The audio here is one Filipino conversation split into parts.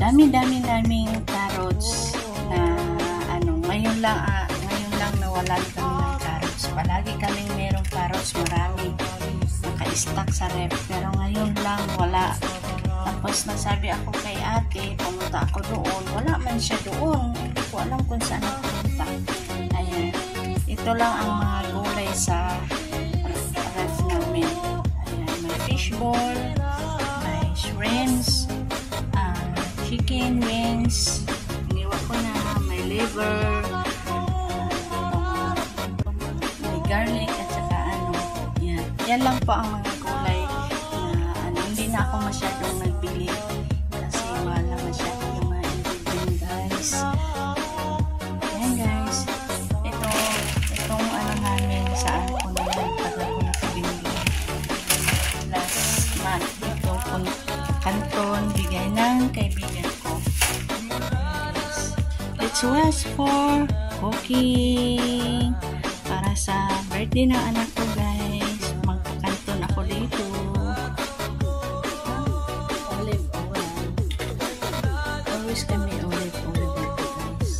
dami-dami naming carrots na ngayon lang nawalan kami ng carrots. Palagi kaming merong carrots, marami naka-stack sa ref, pero ngayon lang wala. Tapos nasabi ako kay ate, pumunta ako doon, wala man siya doon, hindi ko alam kung saan pumunta. Ayan, ito lang ang mga gulay sa ref namin. Ayan, may fishball, may shrimps, chicken wings, iniwan ko na, may liver, may garlic at saka yan lang po ang mga gulay na hindi na ako masyadong nagbili kasi wala masyadong yung mga ingredient, guys. Ayan, guys, itong namin saan ko na yan pag ako nakabinili last month. Ito kanton bigay ng kaibigan ko. Let's watch for cooking para sa birthday ng anak ko, guys. Magpakanton ako dito. Olive oil. Always kami olive oil dito, guys.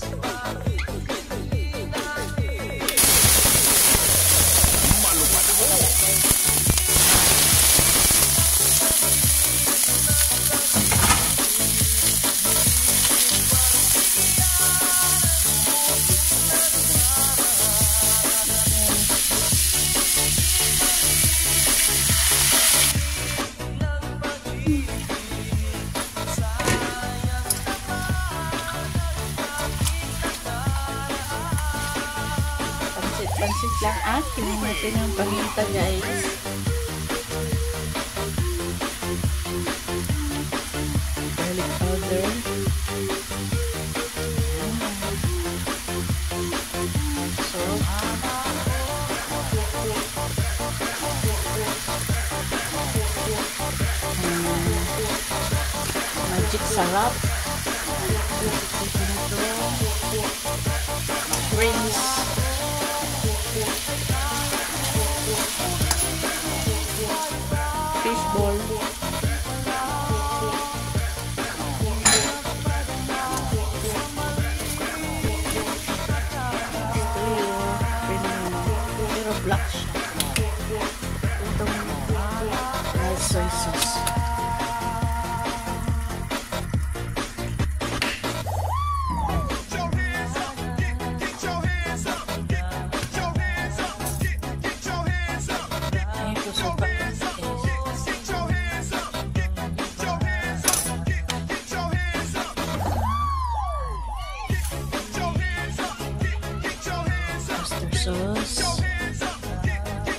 Pansit lang atin natin ang paminta, guys. Garlic powder. Magic sarap. Rings. Fishball. Pero black siya. Itong rice soy sauce.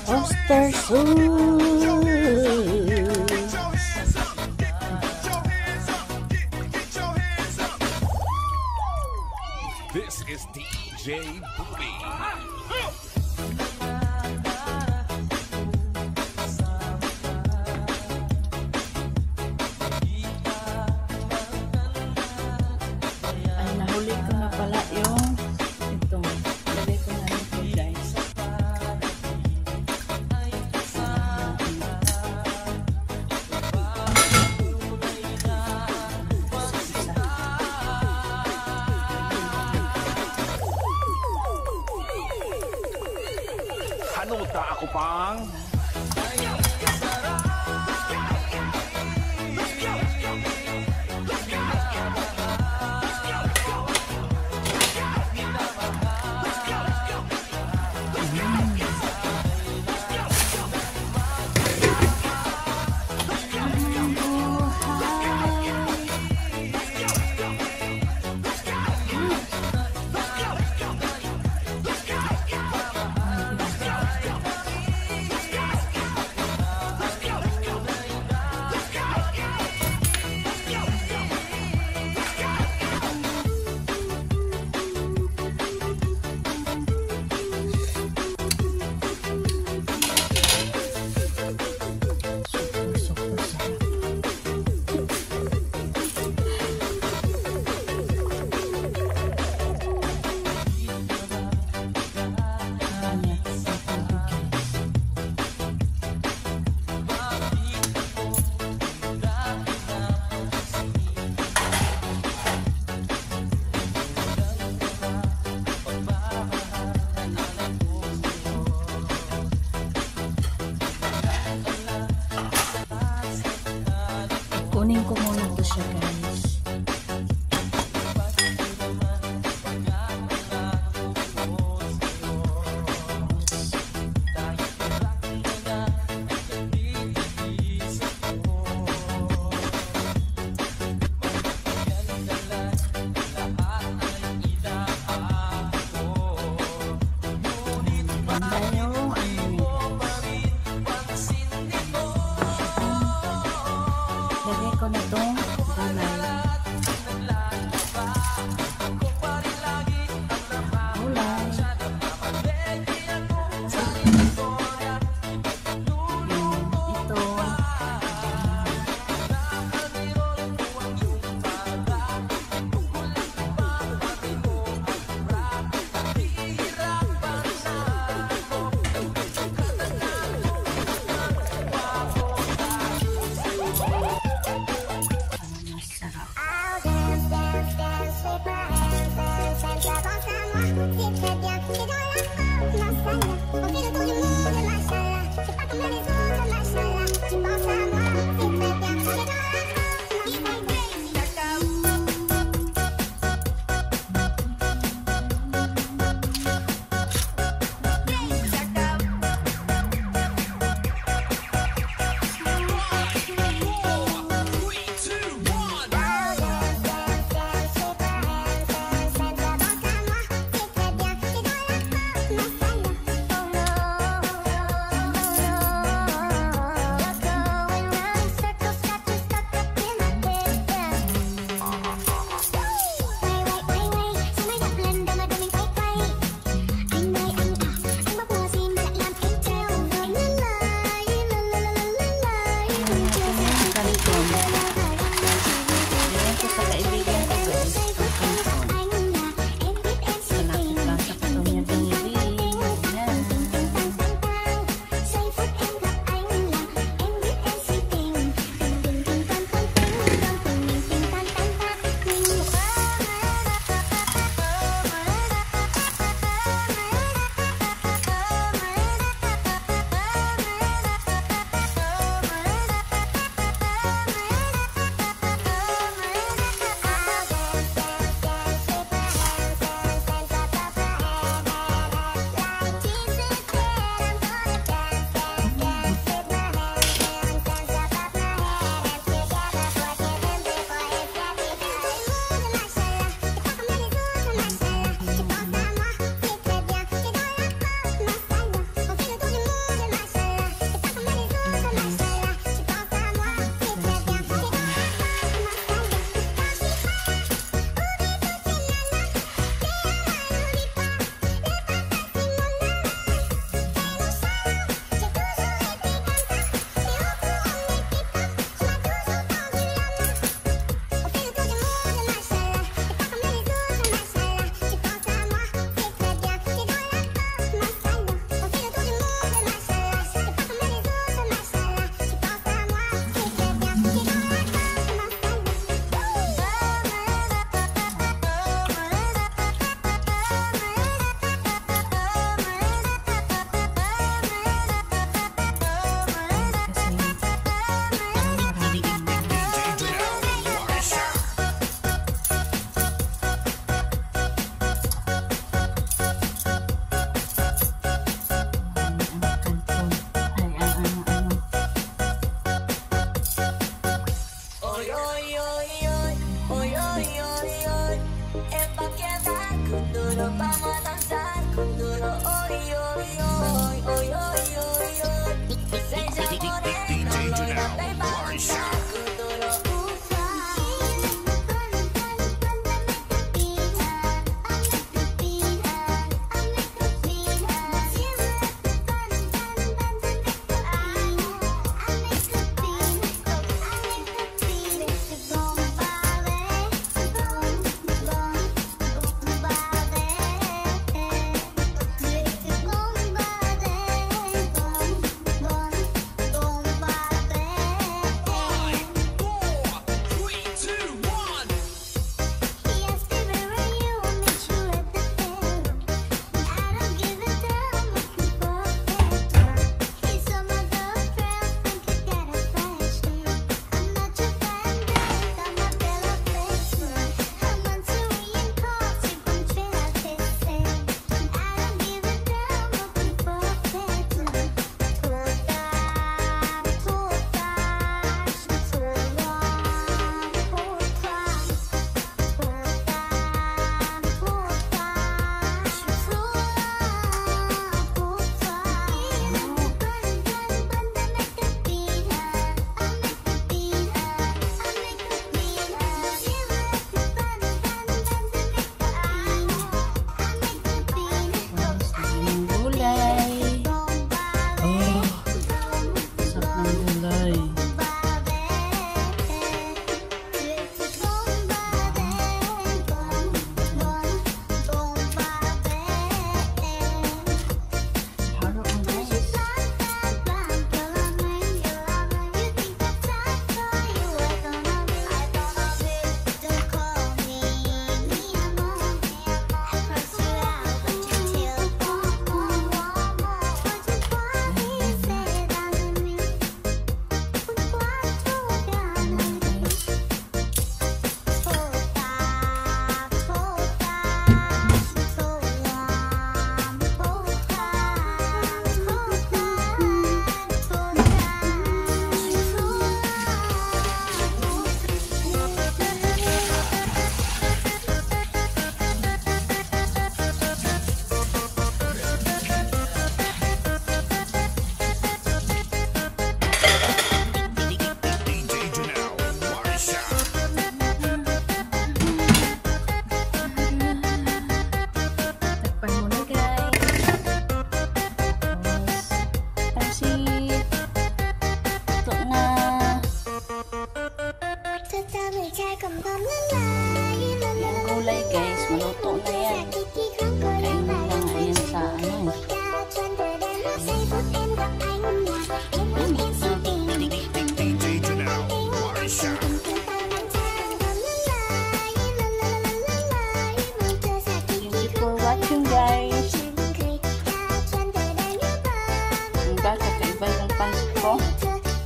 Oyster sauce. This is DJ Bobby. Ay, nahuli ko na pala yung ito. Lagay ko na ito, guys. Hanuta ako pang siya, guys. Lagay ko na itong gulay. Ito. Masarap. C'est très bien, c'est dans la France, l'enseigne. On fait le tour du monde. DJ Janelle Marisha. Thank you for watching, guys. Hanggang kakaiba yung pants ko.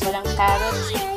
Walang carrots.